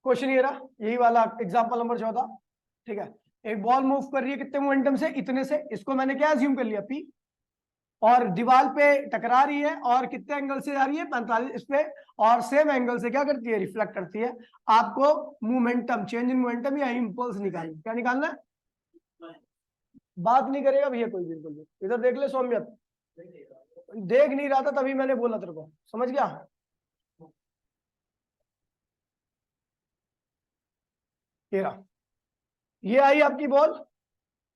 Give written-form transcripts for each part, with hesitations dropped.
Question ये रहा, यही वाला एग्जांपल नंबर 14। ठीक है, एक बॉल मूव कर रही है कितने मोमेंटम से, इतने से। इसको मैंने क्या अज्यूम कर लिया, पी। और दीवार पे टकरा रही है और कितने एंगल से जा रही है, 45 इस पे। और सेम एंगल से क्या करती है, रिफ्लेक्ट करती है। आपको मोमेंटम, चेंज इन मोमेंटम या इंपल्स निकालना, क्या निकालना है। बात नहीं करेगा भैया कोई, बिल्कुल भी। इधर देख ले सौम्य, देख नहीं रहा था तभी मैंने बोला तेरे को, समझ गया। ये आई आपकी बॉल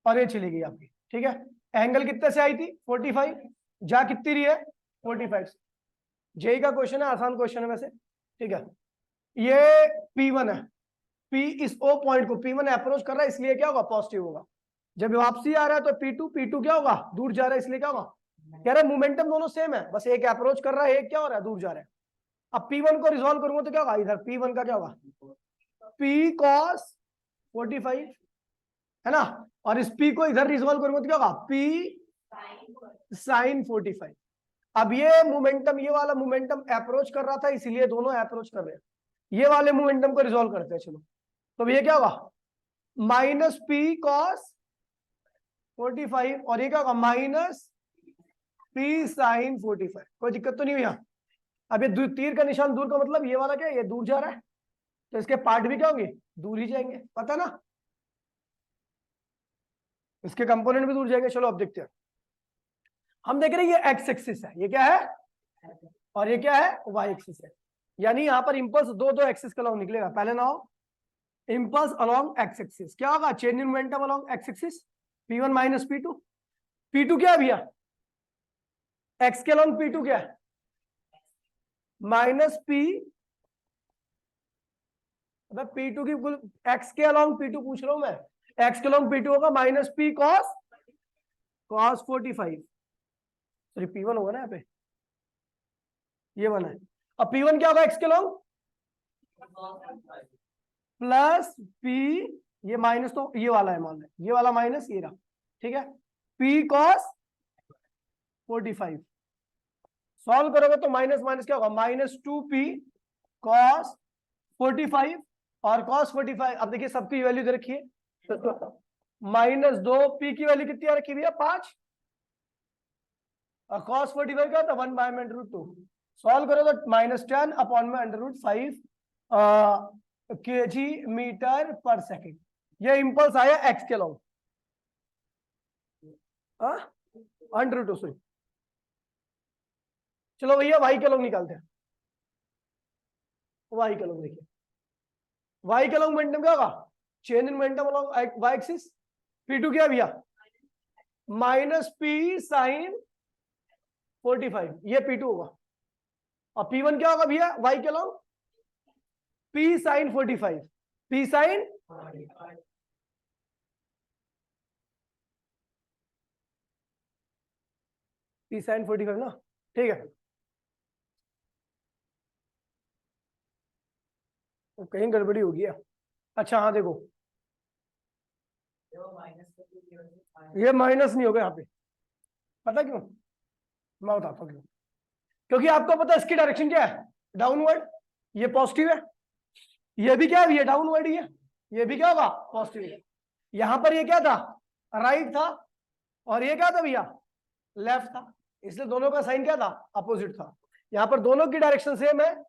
और ये चली गई आपकी। ठीक है, एंगल कितने से आई थी, 45। जा कितनी रही है, 45। जेई का क्वेश्चन है, आसान क्वेश्चन है वैसे। ठीक है, ये P1 है। P इस O पॉइंट को P1 अप्रोच कर रहा है, इसलिए क्या होगा, पॉजिटिव होगा। जब वापसी आ रहा है तो P2 क्या होगा, दूर जा रहा है, इसलिए क्या होगा। कह रहे मोमेंटम दोनों सेम है, बस एक अप्रोच कर रहा है, एक क्या हो रहा है, दूर जा रहा है। अब P1 को रिजोल्व करूंगा तो क्या होगा, इधर P1 का क्या होगा, P cos 45, है ना। और इस P को इधर रिजोल्व करूंगा तो क्या होगा, P sin 45। अब ये मोमेंटम, ये वाला मोमेंटम अप्रोच कर रहा था, इसीलिए दोनों अप्रोच कर रहे हैं। ये वाले मोमेंटम को रिजोल्व करते हैं, चलो। तो ये क्या होगा, माइनस पी कॉस 45, और ये क्या होगा, माइनस पी साइन 45। कोई दिक्कत तो नहीं हुई। अब ये तीर का निशान दूर का मतलब ये वाला क्या है, ये दूर जा रहा है, तो इसके पार्ट भी क्या होंगे, दूर ही जाएंगे, पता ना। इसके कंपोनेंट भी दूर जाएंगे। चलो अब देखते हैं। हम देख रहे हैं ये एक्स एक्सिस है, ये क्या है, और ये क्या है, वाई एक्सिस है। यानी यहां पर इंपल्स दो दो एक्सिस का अलॉन्ग निकलेगा। पहले ना हो इंपल्स अलॉन्ग एक्स एक्सिस, क्या होगा, change in momentum along x axis, P1 minus P2। P2 क्या है भैया, एक्स के अलॉन्ग P2 क्या है, माइनस P। P2 की कुल, एक्स के अलॉन्ग P2 पूछ रहा हूं मैं, एक्स के अलॉन्ग P2 होगा minus P cos 45। Sorry P1 होगा ना यहाँ पे, ये बना है। अब P1 क्या होगा, एक्स के अलॉन्ग प्लस P, ये माइनस तो ये वाला है, मान लें ये वाला माइनस ये रहा। ठीक है, P cos 45 सॉल्व करोगे तो माइनस माइनस क्या होगा, माइनस 2P cos 45। और cos 45, अब देखिए सबकी वैल्यू दे रखी है, तो माइनस 2P की वैल्यू कितनी आ रखी है, 5। और cos 45 क्या था, 1/√2। सॉल्व करो तो माइनस 10 अपॉन में √5 kg मीटर पर सेकेंड। ये इंपल्स आया एक्स के लॉन्ग, √2 सॉरी। चलो भैया वाई के लॉन्ग निकालते हैं। वाई के लॉन्ग देखिए, वाई के लॉन्ग मोमेंटम क्या होगा, change in momentum along y axis. P2 क्या भैया, माइनस P साइन 45, ये P2 होगा। और P1 क्या होगा भैया, वाई के long P sine 45, P sine P sine 45 ना। ठीक है, तो कहीं गड़बड़ी होगी। अच्छा हाँ देखो, ये माइनस नहीं होगा यहाँ पे, पता क्यों, मैं बताता हूँ क्यों। क्योंकि आपको पता है इसकी डायरेक्शन क्या है, डाउनवर्ड। ये पॉजिटिव है, ये भी क्या है, ये डाउनवर्ड ही है, ये भी क्या होगा, पॉजिटिव है। यहां पर ये क्या था, राइट था, और ये क्या था भैया, लेफ्ट था, इसलिए दोनों का साइन क्या था, अपोजिट था। यहाँ पर दोनों की डायरेक्शन सेम है,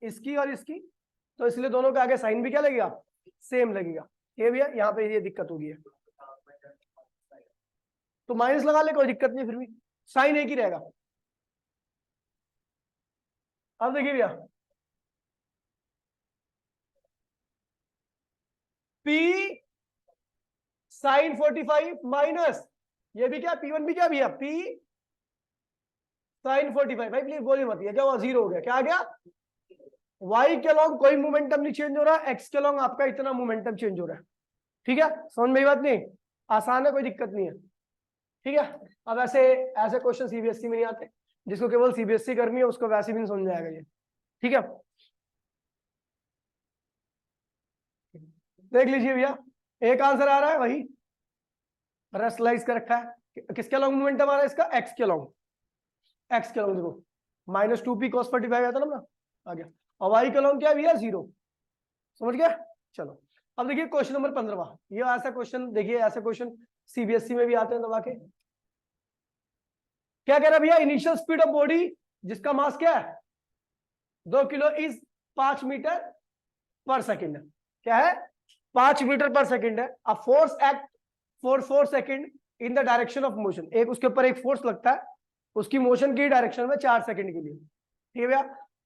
इसकी और इसकी, तो इसलिए दोनों के आगे साइन भी क्या लगेगा, सेम लगेगा। ये भैया यहाँ पे ये दिक्कत होगी है, तो माइनस लगा ले, कोई दिक्कत नहीं, फिर भी साइन एक ही रहेगा। अब देखिए भैया, P साइन 45 माइनस, ये भी क्या, P1 भी क्या भैया, P साइन 45। भाई प्लीज बोली मत, क्या हुआ, जीरो हो गया, क्या आ गया, y के लॉन्ग कोई मोमेंटम नहीं चेंज हो रहा, x के लॉन्ग आपका इतना मोमेंटम चेंज हो रहा है। ठीक है, समझ में बात नहीं, आसान है, कोई दिक्कत नहीं है। ठीक है, अब ऐसे ऐसे क्वेश्चन सीबीएसई में नहीं आते, जिसको केवल सीबीएसई करनी है उसको वैसे भी नहीं समझ में आएगा ये। ठीक है, देख लीजिए भैया, एक आंसर आ रहा है वही रेस्टलाइज कर रखा है। किसके लॉन्ग मोमेंटम आ रहा है इसका, एक्स के लॉन्ग, एक्स के लॉन्ग देखो, -2p cos 45 आया था ना, आ गया। और वाई का लॉन्ग क्या है भैया 0। समझ गया? चलो अब देखिए क्वेश्चन नंबर 15। ये ऐसा क्वेश्चन देखिए, ऐसे क्वेश्चन सीबीएसई में भी आते हैं दबा के। क्या कह रहा है भैया? इनिशियल स्पीड ऑफ बॉडी जिसका मास क्या है 2 किलो इज 5 मीटर पर सेकेंड। क्या है? 5 मीटर पर सेकेंड है। अब force act for 4 second in the direction of motion. एक उसके ऊपर एक फोर्स लगता है उसकी मोशन की डायरेक्शन में 4 सेकेंड के लिए। ठीक है भैया?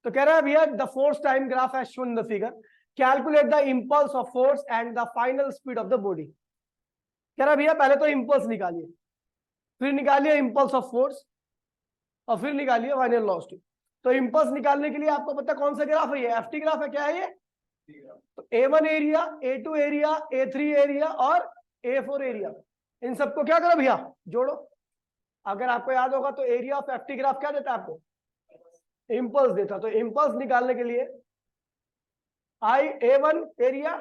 तो कह रहा है भैया the force time graph as shown in the figure, calculate the impulse of force and the final speed of the body. कह रहा है भैया पहले तो इंपल्स निकालिए, फिर निकालिए इंपल्स ऑफ फोर्स, और फिर निकालिए फाइनल वेलोसिटी। तो इंपल्स निकालने के लिए आपको पता कौन सा ग्राफ है? ये एफटी ग्राफ है। क्या है ये? तो A1 area, A2 area, A3 area और A4 एरिया, इन सबको क्या करो भैया? जोड़ो। अगर आपको याद होगा तो एरिया ऑफ एफटी ग्राफ क्या देता है आपको? इंपल्स देता। तो इंपल्स निकालने के लिए A1 area,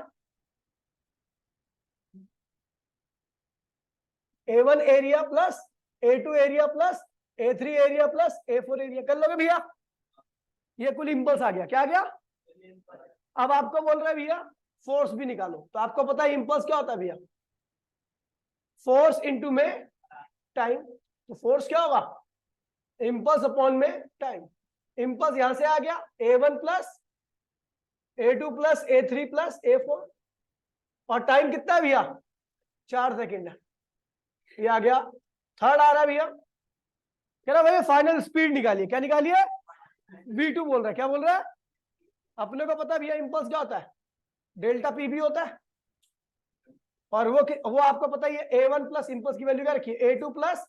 A1 area plus A2 area plus A3 area plus A4 area कर लोगे भैया? ये कुल इंपल्स आ गया। क्या आ गया? अब आपको बोल रहा है भैया फोर्स भी निकालो। तो आपको पता है इंपल्स क्या होता है भैया? फोर्स इनटू में टाइम। तो फोर्स क्या होगा? इंपल्स अपॉन में टाइम। इंपल्स यहां से आ गया A1 plus A2 plus A3 plus A4, और टाइम कितना है भैया? 4 सेकेंड है। ये आ गया। थर्ड आ रहा है भैया, कह रहा भैया फाइनल स्पीड निकालिए। क्या निकालिए? V2 बोल रहा है। क्या बोल रहा है? अपने को पता है भैया इंपल्स क्या होता है? डेल्टा पी भी होता है। और वो आपको पता ही है A1 प्लस इंपल्स की वैल्यू क्या रखी है? A2 plus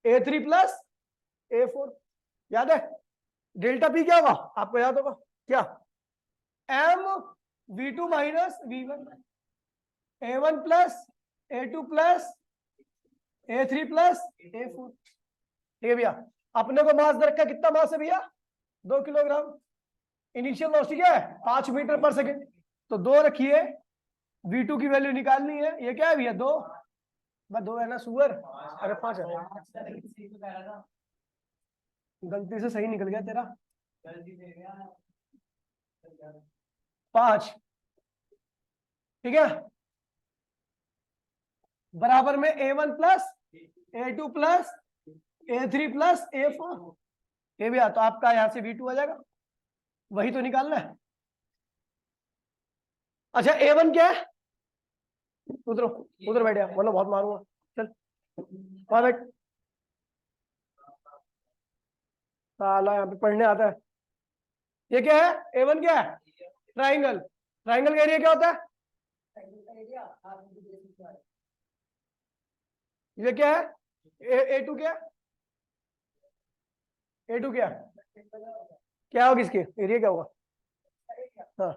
A3 plus A4। याद है? डेल्टा पी क्या होगा? आपको याद होगा क्या? M V2 minus V1, A1 plus A2 plus A3 plus A4। ठीक है भैया? अपने को मास रखा, कितना मास है भैया? 2 किलोग्राम। इनिशियल वेलोसिटी क्या है? 5 मीटर पर सेकेंड। तो 2 रखिए, V2 की वैल्यू निकालनी है। ये क्या है भैया? 2 बस 2 है ना सुअर? अरे 5 है। गलती से सही निकल गया तेरा। 5। ठीक है? बराबर में A1 plus A2 plus A3 plus A4। ये भैया तो आपका यहां से V2 आ जाएगा। वही तो निकालना है। अच्छा A1 क्या है? उधर उधर बैठ जा, वरना बहुत मारूंगा। चल वहां बैठ। साला यहाँ पे पढ़ने आता है। ये क्या है? A1 क्या है? ट्राइंगल। ट्राइंगल का एरिया क्या होता है? ये क्या है? A2 क्या है? A2 क्या है? क्या होगा इसके एरिया? क्या होगा? हाँ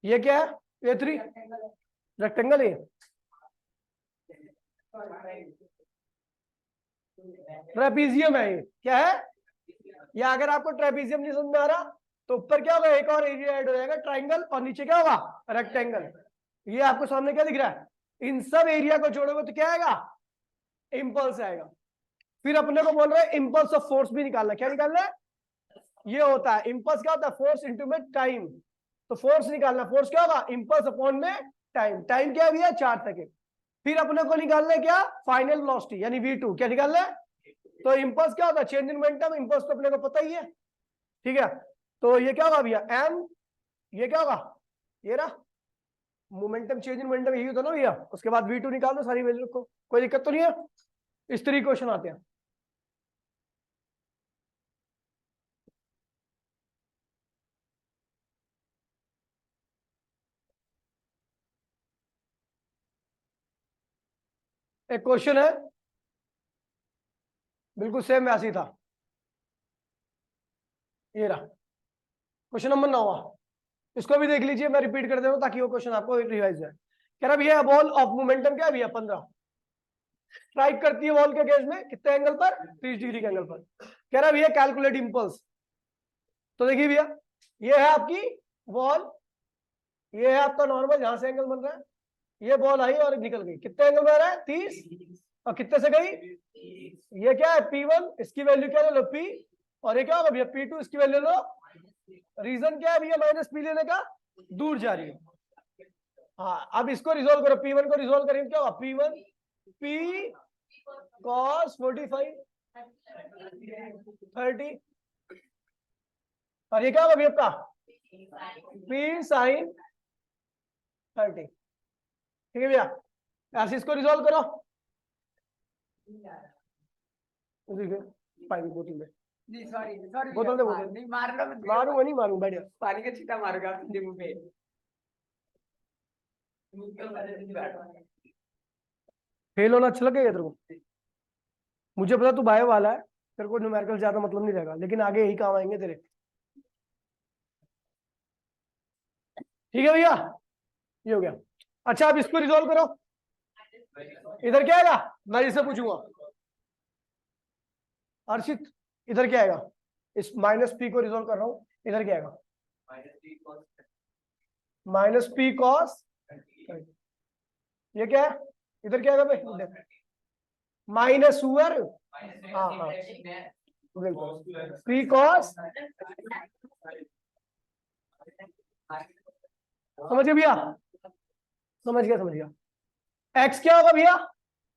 ये क्या है? A3 रेक्टेंगल है। ट्रेपीजियम है ये। क्या है? या अगर आपको ट्रेपीजियम नहीं समझ में आ रहा तो ऊपर क्या होगा? एक और एरिया ऐड हो जाएगा ट्राइंगल, और नीचे क्या होगा? रेक्टेंगल। ये आपको सामने क्या दिख रहा है? इन सब एरिया को जोड़ोगे तो क्या आएगा? इंपल्स आएगा। फिर अपने को बोल रहे हैं इंपल्स ऑफ फोर्स भी निकालना। क्या निकालना है? ये होता है इंपल्स क्या होता है? फोर्स इनटू में टाइम। तो फोर्स निकालना, फोर्स क्या होगा? इंपल्स अपॉन में टाइम। टाइम क्या है? 4 सेकेंड। फिर अपने को निकालना है क्या? फाइनल वेलोसिटी यानी V2। क्या निकालना है? तो इंपल्स क्या होता है? Change in momentum. इंपल्स तो अपने को पता ही है। ठीक है? तो ये क्या होगा भैया? M। ये क्या होगा? ये रहा मोमेंटम, चेंज इन मोमेंटम यही होता ना भैया। उसके बाद V2 निकाल दो, सारी वैल्यू रखो, कोई दिक्कत तो नहीं है। इस तरीके क्वेश्चन आते हैं। एक क्वेश्चन है बिल्कुल सेम वैसे ही था। ये रहा क्वेश्चन नंबर 9। इसको भी देख लीजिए, मैं रिपीट कर दे रहा हूं ताकि वो क्वेश्चन आपको रिवाइज जाए। कह रहा भैया बॉल ऑफ मोमेंटम क्या है भैया? 15 स्ट्राइक करती है बॉल के केस में कितने एंगल पर? 30 डिग्री के एंगल पर। कह रहा भैया कैलकुलेट इंपल्स। तो देखिए भैया ये है आपकी बॉल, ये है आपका नॉर्मल जहां से एंगल बन रहा है। ये बॉल आई और निकल गई, कितने एंगल में आ रहा है? 30। और कितने से गई? ये क्या है? P1, इसकी वैल्यू क्या ले लो? P। और ये क्या होगा भैया? P2, इसकी वैल्यू लो रीजन क्या है भैया माइनस पी लेने का? दूर जा रही है। हाँ, अब इसको रिजोल्व करो, P1 को रिजोल्व करेंगे, क्या होगा? P1 P cos 45 30, और ये क्या होगा भैया आपका? P sin 30। ठीक है भैया, ऐसे इसको रिजोल्व करो। पानी की बोतल में बोतल दे, बोतल नहीं मारूंगा, मारूंगा नहीं मारूंगा, बैठ जा। पानी का छींटा मारूंगा नींबू पे। फेल होना अच्छा लगेगा तेरे को? मुझे पता तू बायो वाला है, तेरे को न्यूमेरिकल ज्यादा मतलब नहीं रहेगा, लेकिन आगे यही काम आएंगे तेरे। ठीक है भैया, ये हो गया। अच्छा, अब इसको रिजोल्व करो। इधर क्या आएगा? मैं इससे पूछूंगा। अर्षित, इधर क्या आएगा? इस माइनस पी को रिजोल्व कर रहा हूं, इधर क्या आएगा? माइनस पी कॉस, ये क्या है? इधर क्या आएगा भाई? माइनस हुआ। हाँ हाँ, बिल्कुल, पी कॉस। समझिए भैया, समझ गया। एक्स क्या होगा भैया?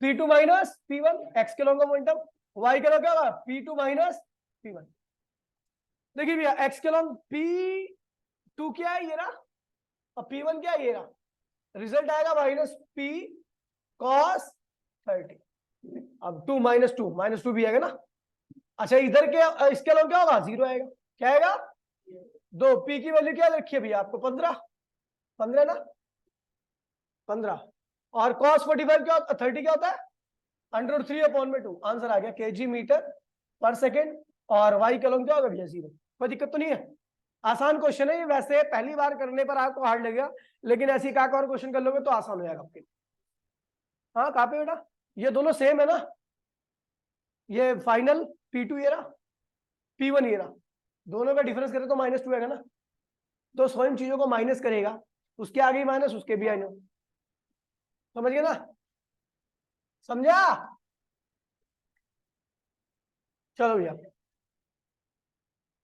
P2 माइनस P1, एक्स के लॉन्ग मोमेंटम। वाई का क्या होगा? P2 minus P1। देखिए भैया, एक्स के लॉन्ग P2 क्या है ये रहा, और P1 क्या है ये रहा। रिजल्ट आएगा माइनस P cos 30। अब 2 माइनस टू भी आएगा ना। अच्छा, इधर के इसके लॉन्ग क्या होगा? 0 आएगा। क्या आएगा? 2। P की वैल्यू क्या रखी है भैया आपको? 15 ना, 15। और cos 45 क्या होता है? 30 क्या होता है? √3/2। आंसर आ गया kg मीटर पर सेकेंड। और y का लॉन्ग क्या होगा भैया? 0। कोई दिक्कत तो नहीं है? आसान क्वेश्चन है ये, वैसे पहली बार करने पर आपको हार्ड लगेगा, लेकिन ऐसी एक और क्वेश्चन कर लोगे तो आसान हो जाएगा आपके। हाँ, कहाँ पे बेटा? ये दोनों सेम है ना, ये फाइनल P2 ये रहा, P1 ये रहा, दोनों का डिफरेंस करें तो -2 आएगा ना। तो स्वयं चीजों को माइनस करेगा, उसके आगे ही माइनस, उसके भी आगे। समझ गए ना? समझा? चलो भैया,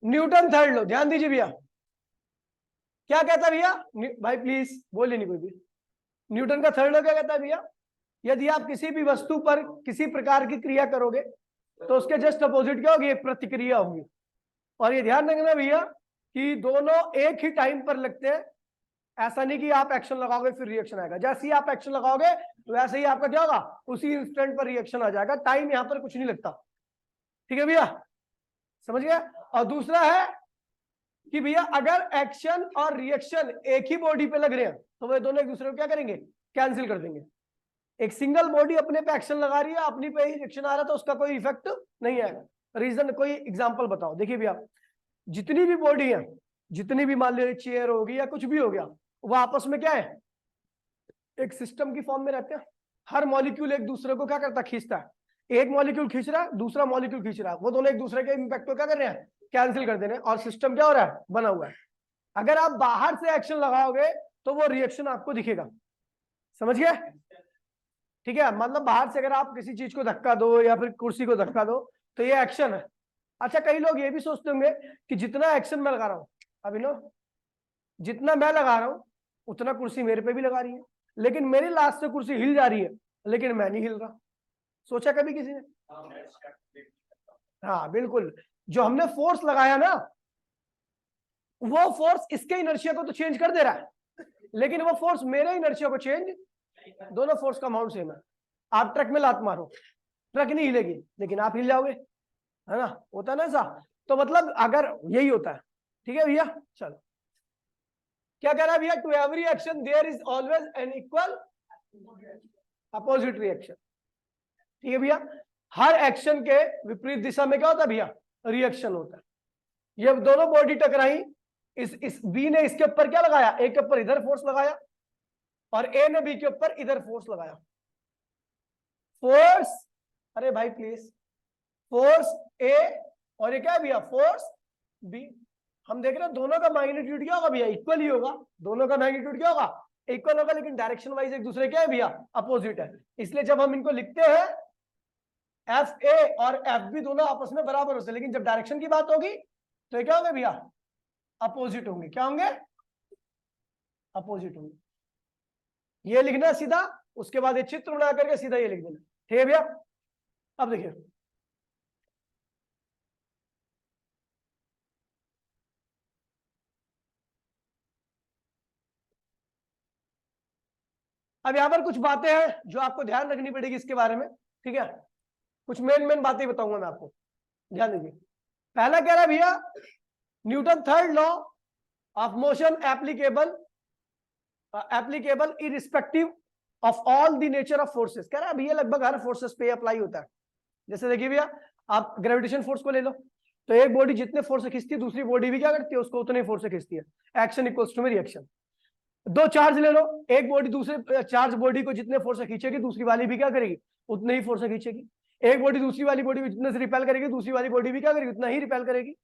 न्यूटन थर्ड लो, ध्यान दीजिए भैया। क्या कहता है भैया? भाई प्लीज बोलिए नहीं कोई भी। न्यूटन का थर्ड लो क्या कहता है भैया? यदि आप किसी भी वस्तु पर किसी प्रकार की क्रिया करोगे तो उसके जस्ट अपोजिट क्या होगी? प्रतिक्रिया होगी। और ये ध्यान रखना भैया कि दोनों एक ही टाइम पर लगते हैं। ऐसा नहीं कि आप एक्शन लगाओगे फिर रिएक्शन आएगा। जैसे ही आप एक्शन लगाओगे तो वैसे ही आपका क्या होगा? उसी इंस्टेंट पर रिएक्शन आ जाएगा। टाइम यहां पर कुछ नहीं लगता। ठीक है भैया, समझ गया? और दूसरा है कि भैया अगर एक्शन और रिएक्शन एक ही बॉडी पे लग रहे हैं तो वे दोनों एक दूसरे को क्या करेंगे? कैंसिल कर देंगे। एक सिंगल बॉडी अपने पे एक्शन लगा रही है, अपनी पे ही रिएक्शन आ रहा है, तो उसका कोई इफेक्ट नहीं आएगा। रीजन, कोई एग्जांपल बताओ। देखिए भैया, जितनी भी बॉडी है, जितनी भी मान लीजिए चेयर होगी या कुछ भी हो गया, वो आपस में क्या है? एक सिस्टम की फॉर्म में रहते हैं। हर मॉलिक्यूल एक दूसरे को क्या करता है? खींचता है। एक मॉलिक्यूल खींच रहा है, दूसरा मॉलिक्यूल खींच रहा है, वो दोनों एक दूसरे के इंपैक्ट को क्या कर रहे हैं? कैंसिल कर दे रहे हैं, और सिस्टम क्या हो रहा है? बना हुआ है। अगर आप बाहर से एक्शन लगाओगे तो वो रिएक्शन आपको दिखेगा। समझ गए? ठीक है, मतलब बाहर से अगर आप किसी चीज को धक्का दो या फिर कुर्सी को धक्का दो तो ये एक्शन है। अच्छा, कई लोग ये भी सोचते होंगे कि जितना एक्शन मैं लगा रहा हूं, अभिनव, जितना मैं लगा रहा हूं उतना कुर्सी मेरे पे भी लगा रही है, लेकिन मेरी लास्ट से कुर्सी हिल जा रही है, लेकिन मैं नहीं हिल रहा। सोचा कभी किसी ने? हाँ बिल्कुल, जो हमने फोर्स लगाया ना, वो फोर्स इसके इनर्शिया को तो चेंज कर दे रहा है, लेकिन वो फोर्स मेरे इनर्शिया को चेंज, दोनों फोर्स का अमाउंट सेम है। आप ट्रक में लात मारो, ट्रक नहीं हिलेगी, लेकिन आप हिल जाओगे, है ना? होता है ना ऐसा? तो मतलब अगर यही होता है। ठीक है भैया, चलो क्या कह रहा है भैया? To every action there is always an equal opposite reaction. ठीक है भैया, हर एक्शन के विपरीत दिशा में क्या होता है भैया? रिएक्शन होता है। ये दोनों बॉडी टकराई, इस बी ने इसके ऊपर क्या लगाया? ए के ऊपर इधर फोर्स लगाया, और ए ने बी के ऊपर इधर फोर्स लगाया। फोर्स, अरे भाई प्लीज, फोर्स ए, और ये क्या है भैया? Force B. हम देख रहे हैं दोनों का मैग्नीट्यूड क्या होगा भैया? इक्वल ही होगा। दोनों का मैग्नीट्यूड क्या होगा? इक्वल होगा, लेकिन डायरेक्शन वाइज एक दूसरे क्या है भैया? अपोजिट है। इसलिए जब हम इनको लिखते हैं एफ ए और एफ बी दोनों आपस में बराबर होते हैं, लेकिन जब डायरेक्शन की बात होगी तो ये क्या होगा भैया? अपोजिट होंगे। क्या होंगे? अपोजिट होंगे। ये लिखना सीधा, उसके बाद ये चित्र बना करके सीधा ये लिख देना। ठीक है भैया? अब देखिए, अब यहां पर कुछ बातें हैं जो आपको ध्यान रखनी पड़ेगी इसके बारे में। ठीक है, कुछ मेन बातें बताऊंगा मैं आपको, ध्यान दीजिए। पहला कह रहा है भैया, Newton third law of motion applicable irrespective of all the nature of forces. कह रहा है भैया लगभग हर फोर्सेस पे अप्लाई होता है। जैसे देखिए भैया, आप ग्रेविटेशन फोर्स को ले लो, तो एक बॉडी जितने फोर्स से खींचती है दूसरी बॉडी भी क्या करती है, उसको उतने फोर्स से खींचती है। Action equals to reaction. दो चार्ज ले लो, एक बॉडी दूसरे चार्ज बॉडी को जितने फोर्स से खींचेगी दूसरी वाली भी क्या करेगी, उतने ही फोर्स से खींचेगी। एक बॉडी दूसरी वाली बॉडी में जितने से रिपेल करेगी दूसरी वाली बॉडी भी क्या करेगी, उतना ही रिपेल करेगी।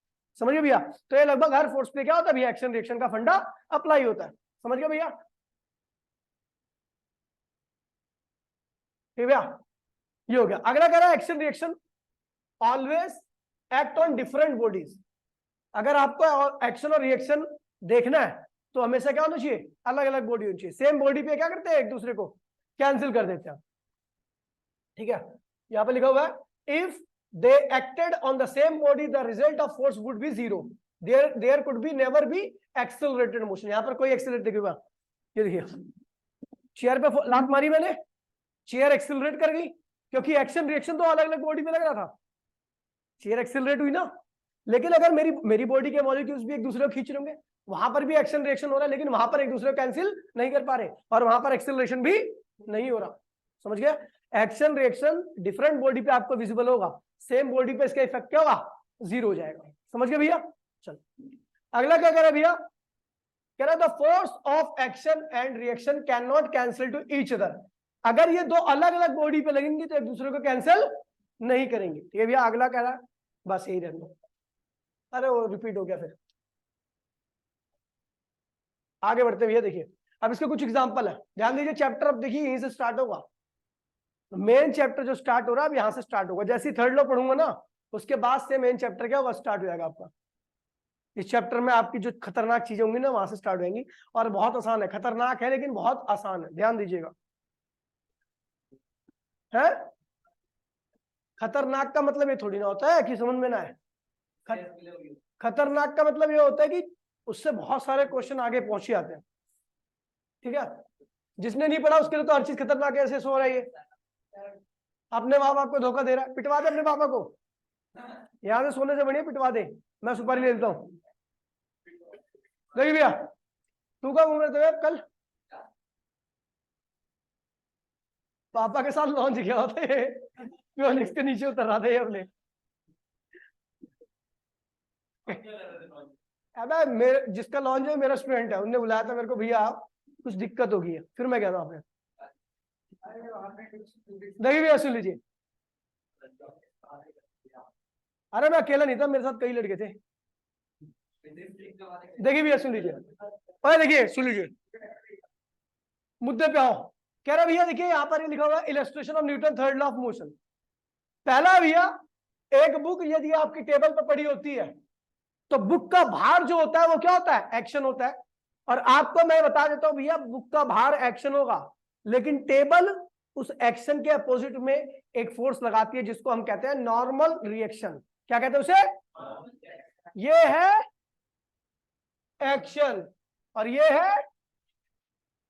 समझ गए भैया? तो ये लगभग हर फोर्स पे क्या होता है भैया, एक्शन रिएक्शन का फंडा अप्लाई होता है। समझ गए भैया? ठीक भैया, ये हो गया। अगला कह रहा है action reaction always act on different bodies. अगर आपको एक्शन और रिएक्शन देखना है तो हमेशा क्या होना चाहिए, अलग अलग बॉडी होनी चाहिए। सेम बॉडी पे क्या करते हैं, एक दूसरे को कैंसिल कर देते हैं। ठीक है, यहां पे लिखा हुआ है if they acted on the same body the result of force would be zero, there could be never be accelerated motion. यहां पर कोई एक्सेलरेट देखिएगा, ये देखिए चेयर पे लात मारी मैंने, चेयर एक्सेलरेट कर गई क्योंकि एक्शन रिएक्शन तो अलग अलग बॉडी में लग रहा था, चेयर एक्सेलरेट हुई ना। लेकिन अगर मेरी बॉडी के मॉलिक्यूल्स भी एक दूसरे को खींच रहे होंगे, वहां पर भी एक्शन रिएक्शन हो रहा है, लेकिन वहां पर एक दूसरे को कैंसिल नहीं कर पा रहे और वहां पर एक्सेलरेशन भी नहीं हो रहा। समझ गया? एक्शन रिएक्शन डिफरेंट बॉडी पे आपको विजिबल होगा, सेम बॉडी पे इसका इफेक्ट क्या होगा, जीरो हो जाएगा। समझ गए भैया? चल अगला क्या कह रहा है भैया, कह रहा है the force of action and reaction can not cancel two each other. अगर ये दो अलग अलग बॉडी पे लगेंगे तो एक दूसरे को कैंसिल नहीं करेंगे। ठीक है भैया? अगला कह रहा है, बस यही रहने दो। अरे वो रिपीट हो गया, फिर आगे बढ़ते भैया। देखिए अब इसके कुछ एग्जांपल है, ध्यान दीजिए। चैप्टर अब देखिए यहीं से स्टार्ट होगा, मेन चैप्टर जो स्टार्ट हो रहा है अब यहां से स्टार्ट होगा। जैसे ही थर्ड लॉ पढ़ूंगा ना उसके बाद से मेन चैप्टर क्या होगा, स्टार्ट हो जाएगा आपका। इस चैप्टर में आपकी जो खतरनाक चीजें होंगी ना वहां से स्टार्ट होंगी, और बहुत आसान है, खतरनाक है लेकिन बहुत आसान है, ध्यान दीजिएगा। है खतरनाक का मतलब ये थोड़ी ना होता है कि समझ में ना है। खतरनाक का मतलब ये होता है कि उससे बहुत सारे क्वेश्चन आगे पहुंच ही आते हैं। ठीक है, जिसने नहीं पढ़ा उसके लिए तो हर चीज खतरनाक है। ऐसे सो रहा है ये, अपने माँ बाप को धोखा दे रहा है, पिटवा दे अपने पापा को, यहां से सोने से बढ़िया पिटवा दे, मैं सुपारी ले लेता हूँ। देखिए भैया, तू कब घूम रहे थे कल? पापा के साथ लॉन्च गया होते, प्योनिक्स के नीचे उतर रहा था ये अपने। अबे मेरे जिसका लॉन्च है मेरा स्टूडेंट है, उन्होंने बुलाया था मेरे को, भैया कुछ दिक्कत होगी है, फिर मैं कहता हूँ आपने। देखिए भैया सुन लीजिए, अरे मैं अकेला नहीं था, मेरे साथ कई लड़के थे। देखिए भैया सुन लीजिए, अरे देखिए सुन लीजिए, मुद्दे पे आओ। कह रहा भैया देखिए यहाँ पर लिखा हुआ illustration of Newton third law of motion. पहला भैया, एक बुक यदि आपकी टेबल पर पड़ी होती है तो बुक का भार जो होता है वो क्या होता है, एक्शन होता है। और आपको मैं बता देता हूं भैया, बुक का भार एक्शन होगा, लेकिन टेबल उस एक्शन के अपोजिट में एक फोर्स लगाती है जिसको हम कहते हैं नॉर्मल रिएक्शन। क्या कहते हैं उसे? ये है एक्शन और ये है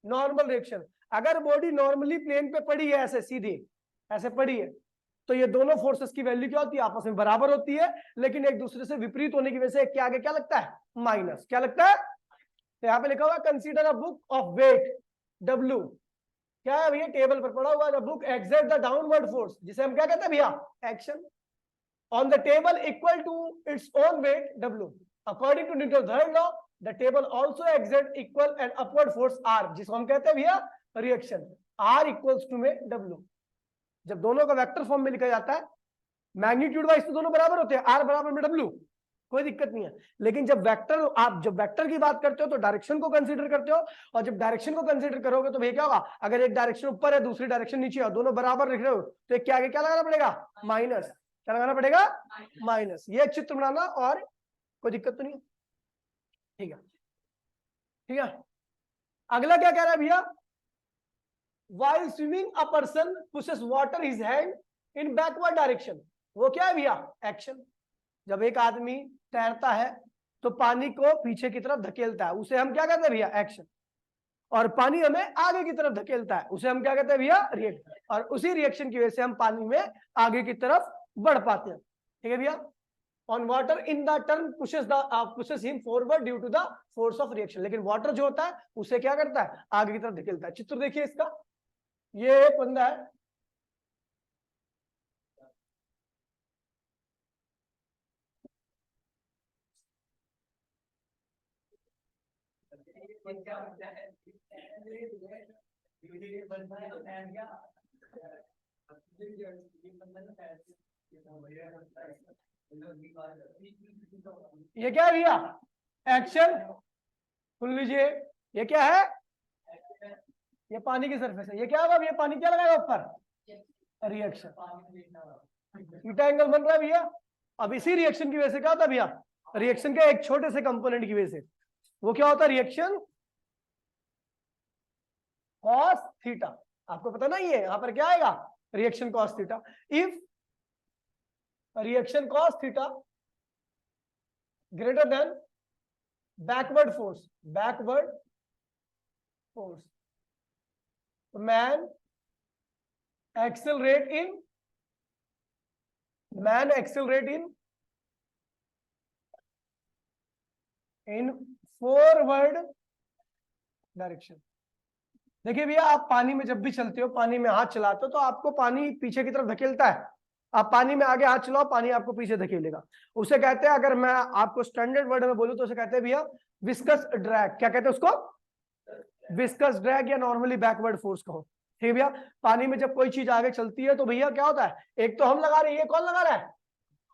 नॉर्मल रिएक्शन। अगर बॉडी नॉर्मली प्लेन पे पड़ी है, ऐसे सीधी ऐसे पड़ी है, तो ये दोनों फोर्सेस की वैल्यू क्या होती है, आपस में बराबर होती है, लेकिन एक दूसरे से विपरीत होने की वजह से एक के आगे क्या लगता है, माइनस। क्या लगता है? तो यहाँ पे लिखा हुआ consider a book of weight W। क्या है भैया, टेबल पर पड़ा हुआ, the book exert the downward force, जिसे हम क्या कहते हैं भैया, action, on the table equal to its own weight W। According to Newton third law the table also exert equal and upward force R, जिसको हम कहते हैं भैया रिएक्शन। R इक्वल्स टू में W। जब दोनों का वेक्टर फॉर्म में लिखा जाता है, मैग्नीट्यूड वाइज तो दोनों बराबर होते हैं, R बराबर में W, कोई दिक्कत नहीं है। लेकिन जब वेक्टर की बात करते हो तो डायरेक्शन को कंसीडर करते हो, और जब डायरेक्शन को कंसीडर करोगे तो भैया क्या होगा, अगर एक डायरेक्शन ऊपर है दूसरी डायरेक्शन नीचे है, दोनों बराबर लिख रहे हो, तो एक के आगे क्या लगाना पड़ेगा, माइनस। क्या लगाना पड़ेगा, माइनस। ये चित्र बनाना और कोई दिक्कत तो नहीं है। ठीक है, ठीक है। अगला क्या कह रहा है भैया, while swimming a person pushes water his hand in backward direction. वो क्या है भैया, एक्शन। जब एक आदमी तैरता है तो पानी को पीछे की तरफ धकेलता है, उसे हम क्या कहते हैं भैया, एक्शन। और पानी हमें आगे की तरफ धकेलता है, उसे हम क्या कहते हैं भैया, रिएक्शन। और उसी रिएक्शन की वजह से हम पानी में आगे की तरफ बढ़ पाते हैं। ठीक है भैया। On water in the turn pushes him forward due to the force of reaction। लेकिन वाटर जो होता है उसे क्या करता है, आगे की तरफ धकेलता है। चित्र देखिए इसका, ये एक बंदा है, ये क्या है भैया, एक्शन। सुन लीजिए, ये क्या है, ये पानी की सरफेस है। ये क्या होगा, ये पानी क्या लगाएगा ऊपर, रिएक्शन। थीटा एंगल बन रहा है भैया। अब इसी रिएक्शन की वजह से क्या होता है भैया, रिएक्शन के एक छोटे से कंपोनेंट की वजह से वो क्या होता है, रिएक्शन कॉस थीटा। आपको पता ना, ये यहां पर क्या आएगा, reaction cos theta. If reaction cos theta greater than backward force, backward force, man accelerate in forward direction. देखिए भैया, आप पानी में जब भी चलते हो, पानी में हाथ चलाते हो तो आपको पानी पीछे की तरफ धकेलता है। आप पानी में आगे हाथ चलाओ, पानी आपको पीछे धकेलेगा। उसे कहते हैं, अगर मैं आपको स्टैंडर्ड वर्ड में बोलूं तो उसे कहते हैं भैया विस्कस ड्रैग। क्या कहते हैं उसको, विस्कस ड्रैग, या नॉर्मली बैकवर्ड फोर्स कहो। ठीक है भैया। पानी में जब कोई चीज आगे चलती है तो भैया क्या होता है, एक तो हम लगा रहे हैं, ये कौन लगा रहा है,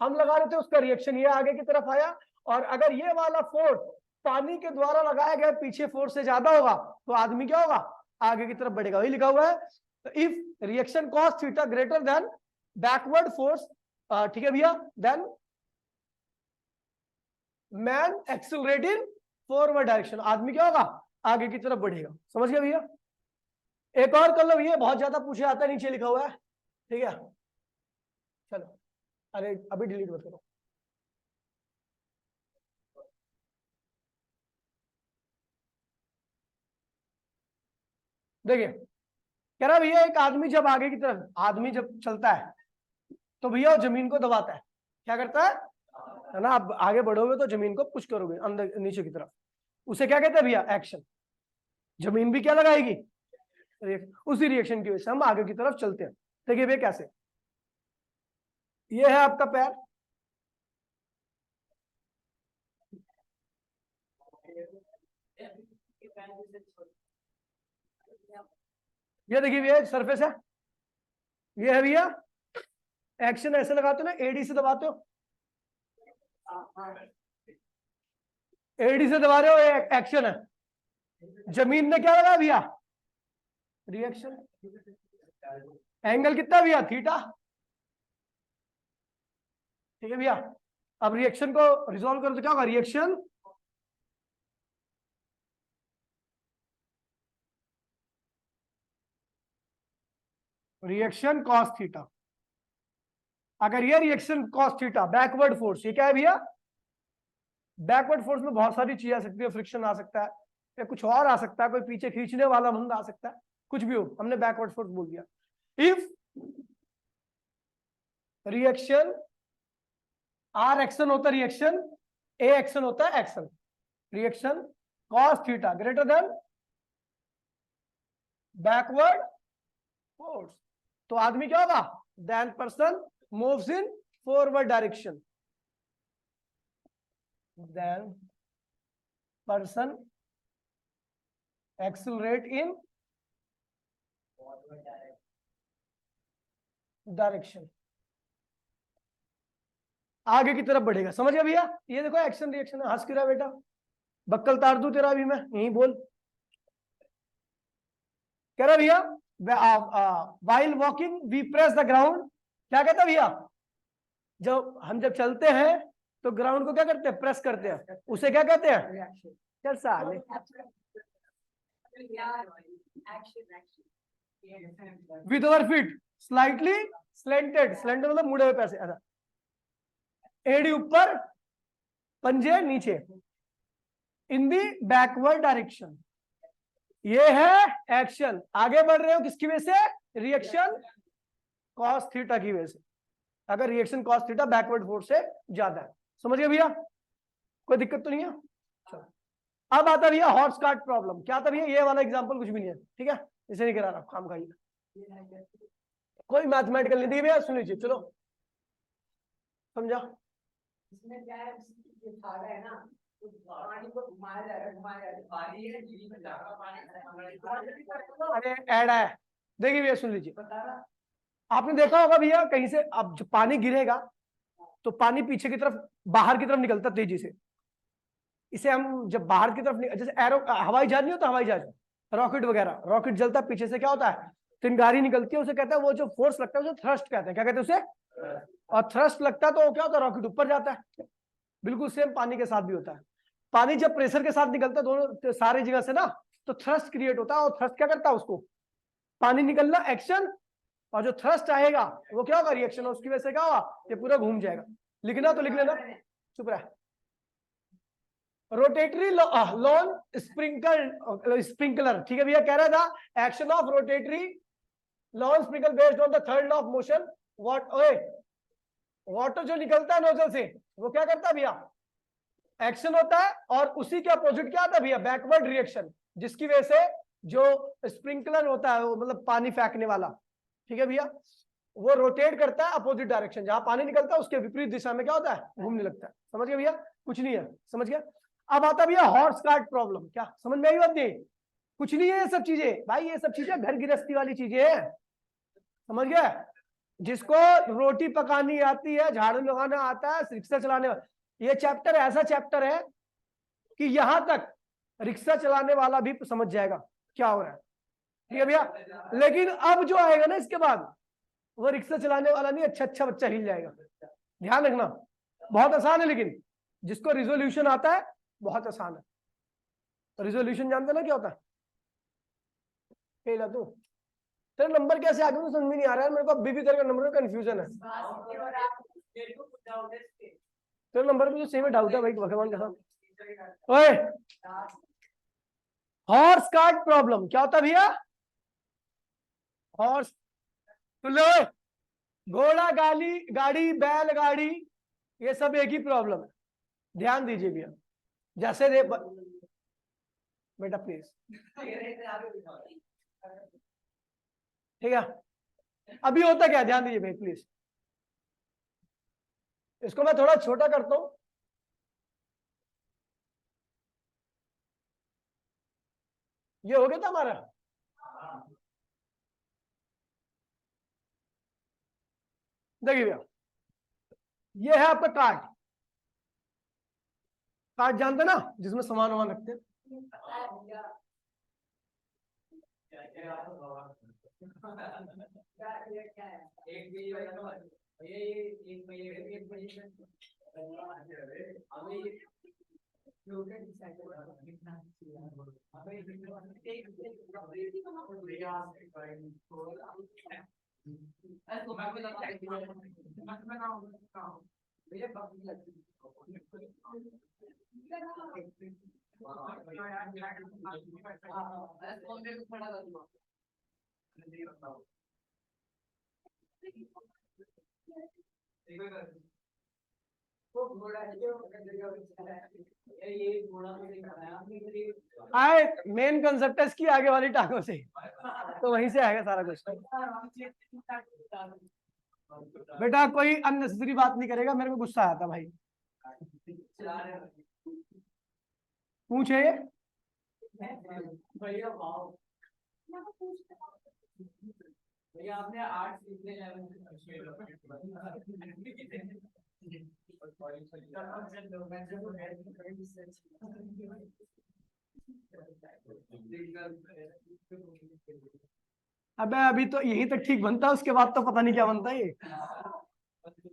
हम लगा रहे थे, उसका रिएक्शन ये आगे की तरफ आया। और अगर ये वाला फोर्स पानी के द्वारा लगाया गया पीछे फोर्स से ज्यादा होगा तो आदमी क्या होगा, आगे की तरफ बढ़ेगा। वही लिखा हुआ है, if reaction cos theta greater than backward force, ठीक है भैया, then man accelerate in forward direction. आदमी क्या होगा, आगे की तरफ बढ़ेगा। समझ गया भैया। एक और कर लो, ये बहुत ज्यादा पूछे आता है, नीचे लिखा हुआ है। ठीक है, चलो, अरे अभी डिलीट मत करो। देखिए, कह रहा भैया एक आदमी जब आगे की तरफ, आदमी जब चलता है तो भैया वो जमीन को दबाता है। क्या करता है ना, आप आगे बढ़ोगे तो जमीन को पुश करोगे अंदर नीचे की तरफ, उसे क्या कहते हैं भैया, एक्शन। जमीन भी क्या लगाएगी, उसी रिएक्शन की वजह से हम आगे की तरफ चलते हैं। देखिए भैया कैसे, ये है आपका पैर, ये देखिए भैया सरफेस है, ये है भैया एक्शन। ऐसे लगाते हो ना, एडी से दबाते हो, एडी से दबा रहे हो, ये एक्शन है। जमीन ने क्या लगाया भैया, रिएक्शन। एंगल कितना भैया, थीटा। ठीक है भैया। अब रिएक्शन को रिजॉल्व करो तो क्या होगा, रिएक्शन कॉस थीटा। अगर ये reaction cos theta backward force, ये क्या है भैया, बैकवर्ड फोर्स में बहुत सारी चीजें आ सकती है, फ्रिक्शन आ सकता है या कुछ और आ सकता है, कोई पीछे खींचने वाला बंदा आ सकता है, कुछ भी हो, हमने बैकवर्ड फोर्स बोल दिया। इफ रिएक्शन आर एक्शन होता है, रिएक्शन ए एक्शन होता है, action reaction cos theta greater than backward force, तो आदमी क्या होगा, then person moves in forward direction, then person accelerate in direction, आगे की तरफ बढ़ेगा। समझ गया भैया। ये देखो एक्शन रिएक्शन है। हंस क्यों रहा बेटा, बक्कल तार दूं तेरा भी मैं, यही बोल। कह रहा भैया while walking we press the ground। क्या कहता भैया, जब चलते हैं तो ग्राउंड को क्या करते हैं, प्रेस करते हैं, उसे क्या कहते हैं, चल साले, with our feet slightly slanted, slanted मतलब मुड़े हुए पैसे, ऐसा, एड़ी ऊपर पंजे नीचे, इन दी बैकवर्ड डायरेक्शन। ये है एक्शन, आगे बढ़ रहे हो किसकी वजह से, रिएक्शन कॉस थीटा की वजह से, अगर reaction cos theta backward force से ज्यादा है। समझ गए भैया, कोई दिक्कत तो नहीं है। चलो अब आता भैया हॉर्स कार्ट प्रॉब्लम। क्या था भैया, ये वाला एग्जांपल कुछ भी नहीं है, ठीक है, इसे नहीं करा रहा काम का, कोई मैथमेटिकल नहीं दी भैया, सुन लीजिए, चलो समझा। इसमें क्या है, ये धागा है ना, तो पानी को घुमाया जा रहा है, घुमाया जा रहा है, पानी है जीरी में जाएगा पानी। अरे ऐड है, देखिए भैया सुन लीजिए, बता रहा, आपने देखा होगा भैया कहीं से, अब जब पानी गिरेगा तो पानी पीछे की तरफ, बाहर की तरफ निकलता तेजी से, इसे हम जब बाहर की तरफ, जैसे एरो, हवाई जहाज नहीं होता, हवाई जहाज, रॉकेट वगैरह, रॉकेट जलता पीछे से क्या होता है, चिंगारी निकलती है, उसे कहता है, वो जो फोर्स लगता है उसे थ्रस्ट कहते हैं, क्या कहते हैं उसे, और थ्रस्ट लगता है तो क्या होता है, रॉकेट ऊपर जाता है। बिल्कुल सेम पानी के साथ भी होता है, पानी जब प्रेशर के साथ निकलता है दोनों सारी जगह से ना, तो थ्रस्ट क्रिएट होता है, और थ्रस्ट क्या करता है, उसको पानी निकलना एक्शन, और जो थ्रस्ट आएगा वो क्या होगा, रिएक्शन, उसकी वजह से क्या होगा, ये पूरा घूम जाएगा। लिखना तो लिख लेना, चुप रहा। रोटेटरी लॉन स्प्रिंकलर, ठीक है भैया, कह रहा था action of rotatory lawn sprinkle based on the third law of motion. Water जो निकलता है नोजल से वो क्या करता है भैया, एक्शन होता है, और उसी के अपोजिट क्या आता है भैया, बैकवर्ड रिएक्शन, जिसकी वजह से जो स्प्रिंकलर होता है, वो मतलब पानी फेंकने वाला, ठीक है भैया, वो रोटेट करता है अपोजिट डायरेक्शन, जहां पानी निकलता है उसके विपरीत दिशा में क्या होता है, घूमने लगता है। समझ गया भैया, कुछ नहीं है, समझ गया। अब आता भैया हॉर्स कार्ट प्रॉब्लम, क्या समझ में आई बात, नहीं कुछ नहीं है ये सब चीजें भाई, ये सब चीजें घर गृहस्थी वाली चीजें हैं, समझ गया। जिसको रोटी पकानी आती है, झाड़ू लगाना आता है, रिक्शा चलाने, ये चैप्टर ऐसा चैप्टर है कि यहां तक रिक्शा चलाने वाला भी समझ जाएगा क्या हो रहा है, ठीक है भैया। लेकिन अब जो आएगा ना इसके बाद, वो रिक्शा चलाने वाला नहीं, अच्छा अच्छा बच्चा हिल जाएगा, ध्यान रखना। बहुत आसान है, लेकिन जिसको रिजोल्यूशन आता है बहुत आसान है। रिजोल्यूशन जानते ना क्या होता है, खेला तू, तेरे नंबर कैसे आ गए समझ में नहीं आ रहा है मेरे को, अभी भी तेरे नंबर में कंफ्यूजन है, तेरे नंबर में जो सही में डाउट है भाई, भगवान के साथ। ओए हॉर्स कार्ट प्रॉब्लम क्या होता है भैया, हॉर्स, लो, घोड़ा गाड़ी, गाड़ी बैलगाड़ी, ये सब एक ही प्रॉब्लम है, ध्यान दीजिए भैया। जैसे बेटा प्लीज, ठीक है, अभी होता क्या, ध्यान दीजिए भाई प्लीज, इसको मैं थोड़ा छोटा करता हूं, ये हो गया था हमारा, देखिए भैया, ये है आपका कार्ट, कार्ट जानते ना, जिसमें सामान वामान रखते हैं, आए मेन कंसेप्ट है इसकी आगे वाली टांगों से, तो वहीं से आएगा सारा कुछ। बेटा कोई अननेसेसरी बात नहीं करेगा, मेरे को गुस्सा आता भाई, पूछे भैया आपने आर्ट सीखने अबे अभी तो यही तक ठीक बनता है, उसके बाद तो पता नहीं क्या बनता है ये।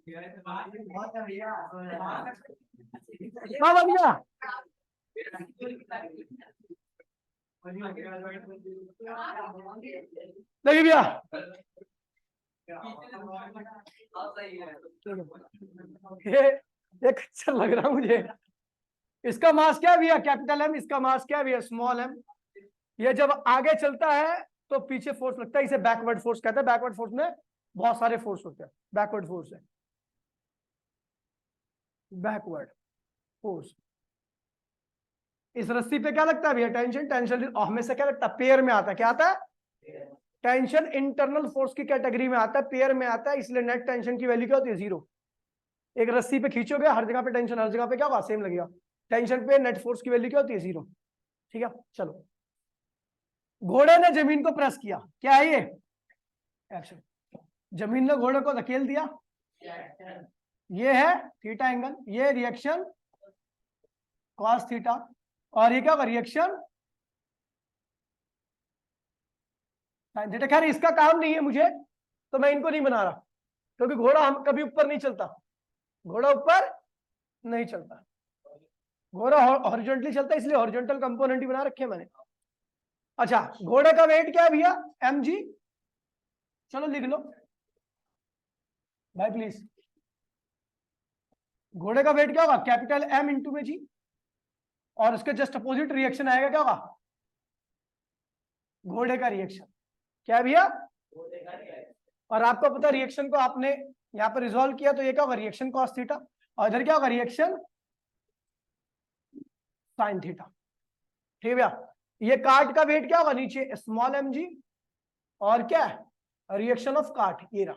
हाँ भैया, देखिए भैया, ये अच्छा लग रहा मुझे। इसका मास क्या है भैया? Capital M. इसका मास क्या है भैया? Small M. ये जब आगे चलता है तो पीछे फोर्स लगता है, इसे बैकवर्ड फोर्स कहते हैं। बैकवर्ड फोर्स में बहुत सारे फोर्स होते हैं। बैकवर्ड फोर्स है बैकवर्ड फोर्स। इस रस्सी पे क्या लगता है भैया? टेंशन। टेंशन हमेशा क्या लगता है? पेयर में आता है। क्या आता है? टेंशन इंटरनल फोर्स की कैटेगरी में आता है, पेयर में आता है, इसलिए नेट टेंशन की वैल्यू क्या होती है? 0। एक रस्सी पे खींचोगे, हर जगह पे टेंशन, हर जगह पे क्या होगा? सेम लगेगा। टेंशन पे नेट फोर्स की वैल्यू क्या होती है? 0। ठीक है, चलो। घोड़े ने जमीन को प्रेस किया, क्या है ये? एक्शन। जमीन ने घोड़े को धकेल दिया, ये है थीटा एंगल, ये रिएक्शन कॉस थीटा, और ये क्या होगा? Reaction sine theta. खैर इसका काम नहीं है मुझे, तो मैं इनको नहीं बना रहा, क्योंकि घोड़ा हम कभी ऊपर नहीं चलता। घोड़ा ऊपर नहीं चलता, घोड़ा हॉरिजॉन्टली चलता है, इसलिए हॉरिजॉन्टल कंपोनेंट ही बना रखे मैंने। अच्छा, घोड़े का वेट क्या है भैया? mg। चलो लिख लो भाई प्लीज। घोड़े का वेट क्या होगा? कैपिटल M इंटू में जी, और उसके जस्ट अपोजिट रिएक्शन आएगा, क्या होगा? घोड़े का रिएक्शन। क्या है भैया? और आपको पता रिएक्शन को आपने यहां पर रिजॉल्व किया, तो ये क्या होगा? रिएक्शन कॉस थीटा, और इधर क्या होगा? Reaction sine theta. ठीक है भैया। ये काट का वेट क्या होगा? नीचे स्मॉल mg, और क्या है? रिएक्शन ऑफ काट, ये रहा।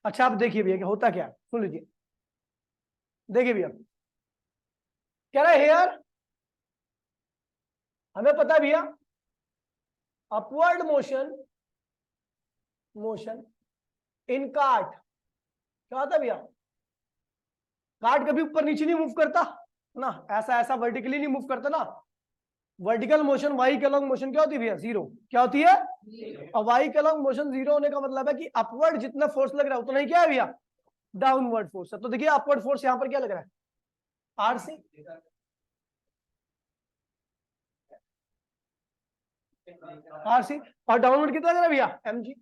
अच्छा आप देखिए भैया, क्या होता क्या है, सुन लीजिए। देखिए भैया, कह रहा है हेयर, हमें पता है भैया अपवर्ड मोशन इन काट क्या होता है भैया? काट कभी ऊपर नीचे नहीं मूव करता ना, ऐसा ऐसा वर्टिकली नहीं मूव करता ना। वर्टिकल मोशन वाई के अलॉन्ग मोशन क्या होती है भैया? 0। क्या होती है? और वाई के अलॉन्ग मोशन 0 होने का मतलब है कि अपवर्ड जितना फोर्स लग रहा है उतना ही क्या है भैया? डाउनवर्ड फोर्स है। तो देखिए अपवर्ड फोर्स यहां पर क्या लग रहा है? आरसी। आरसी। और डाउनवर्ड कितना लग रहा है भैया? mg।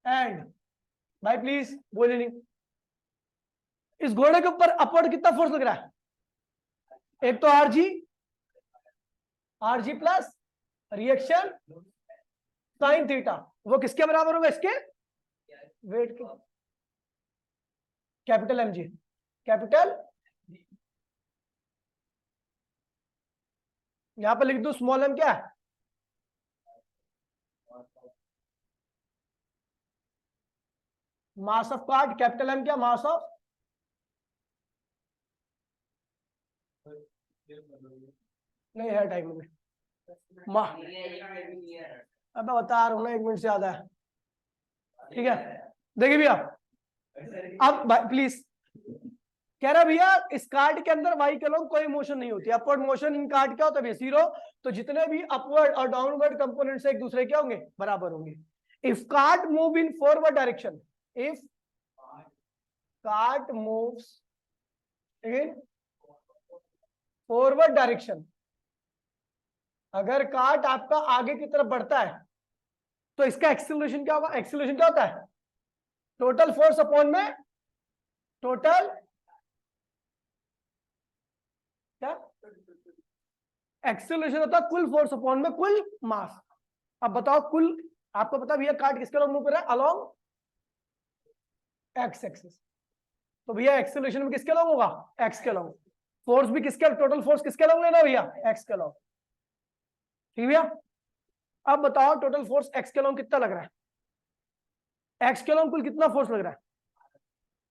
एंड भाई प्लीज बोले नहीं, इस घोड़े के ऊपर अपवर्ड कितना फोर्स लग रहा है? एक तो RG plus reaction sine theta, वो किसके बराबर होगा? इसके वेट के। कैपिटल mg, कैपिटल, यहां पर लिख दो स्मॉल m क्या है? मास ऑफ काट। कैपिटल M क्या? मास ऑफ, नहीं है टाइम में। अब मैं बता रहा हूं ना, 1 मिनट से ज्यादा है। ठीक है, देखिए भैया, अब प्लीज, कह रहा भैया इस कार्ड के अंदर वाई के लोग कोई मोशन नहीं होती। अपवर्ड मोशन इन कार्ड क्या होता है? 0। तो जितने भी अपवर्ड और डाउनवर्ड कंपोनेंट्स एक दूसरे क्या होंगे? बराबर होंगे। If card move in forward direction, if card moves in forward direction, अगर कार्ट आपका आगे की तरफ बढ़ता है तो इसका एक्सीलरेशन क्या होगा? एक्सीलरेशन क्या होता है? टोटल फोर्स अपॉन में टोटल क्या? एक्सीलरेशन होता है कुल फोर्स अपॉन में कुल मास। अब बताओ कुल, आपको पता भैया कार्ट किसके अलॉन्ग मूव कर रहा है? Along x axis. तो भैया एक्सीलरेशन में किसके अलॉन्ग होगा? एक्स के अलॉन्ग। फोर्स भी किसके, टोटल फोर्स किसके अलॉन्ग लेना भैया? एक्स के अलॉन्ग। ठीक भैया, अब बताओ टोटल फोर्स एक्स के अलॉन्ग कितना लग रहा है? एक्स के अलॉन्ग कुल कितना फोर्स लग रहा है?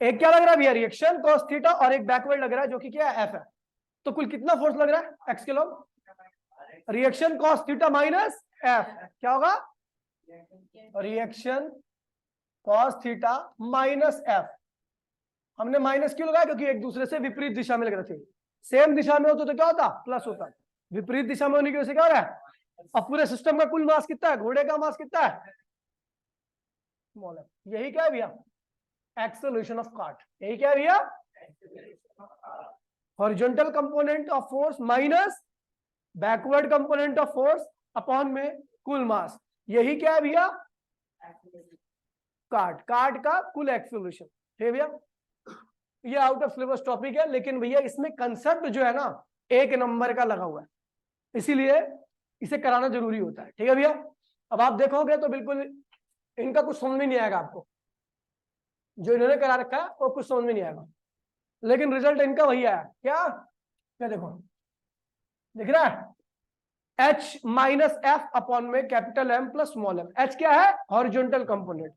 एक क्या लग रहा है भैया? रिएक्शन कॉस थीटा, और एक बैकवर्ड लग रहा है जो कि क्या है? एफ है। तो कुल कितना फोर्स लग रहा है एक्स के along? Reaction cos theta minus F, क्या होगा? Reaction cos theta minus F. हमने माइनस क्यों लगाया? क्योंकि एक दूसरे से विपरीत दिशा में लग रहे थे। सेम दिशा में होते तो क्या होता? प्लस होता। विपरीत दिशा में होने की वजह से क्या हो रहा है? अब पूरे सिस्टम का कुल मास कितना है? घोड़े का मास कितना है? स्मॉल है। यही क्या है भैया? एक्सेलरेशन ऑफ कार्ट, यही क्या है भैया, horizontal component of force minus backward component of force upon में कुल मास, यही क्या है भैया, कार्ट का कुल एक्सेलरेशन। ठीक है भैया, ये आउट ऑफ सिलेबस टॉपिक है, लेकिन भैया इसमें कंसेप्ट जो है ना 1 नंबर का लगा हुआ है, इसीलिए इसे कराना जरूरी होता है। ठीक है भैया, अब आप देखोगे तो बिल्कुल इनका कुछ समझ में नहीं आएगा आपको, जो इन्होंने करा रखा है वो कुछ समझ में नहीं आएगा, लेकिन रिजल्ट इनका वही आया, क्या देखो दिख रहा है, H माइनस एफ अपॉन में capital M plus small m। H क्या है, हॉरिजॉन्टल कंपोनेंट,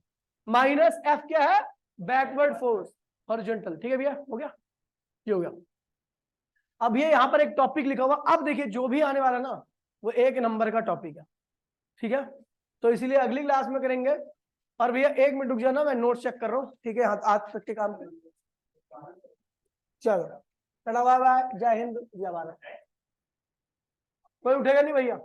माइनस F क्या है, बैकवर्ड फोर्स हॉरिजॉन्टल। ठीक है भैया, हो गया, ये हो गया। अब ये यहाँ पर एक टॉपिक लिखा हुआ, अब देखिए जो भी आने वाला ना वो 1 नंबर का टॉपिक है। ठीक है, तो इसीलिए अगली क्लास में करेंगे। और भैया 1 मिनट रुक जाना, मैं नोट चेक कर रहा हूँ। ठीक है, आज तक के काम चलो, टाटा बाय बाय, जय हिंद, जय भारत। कोई उठेगा नहीं भैया।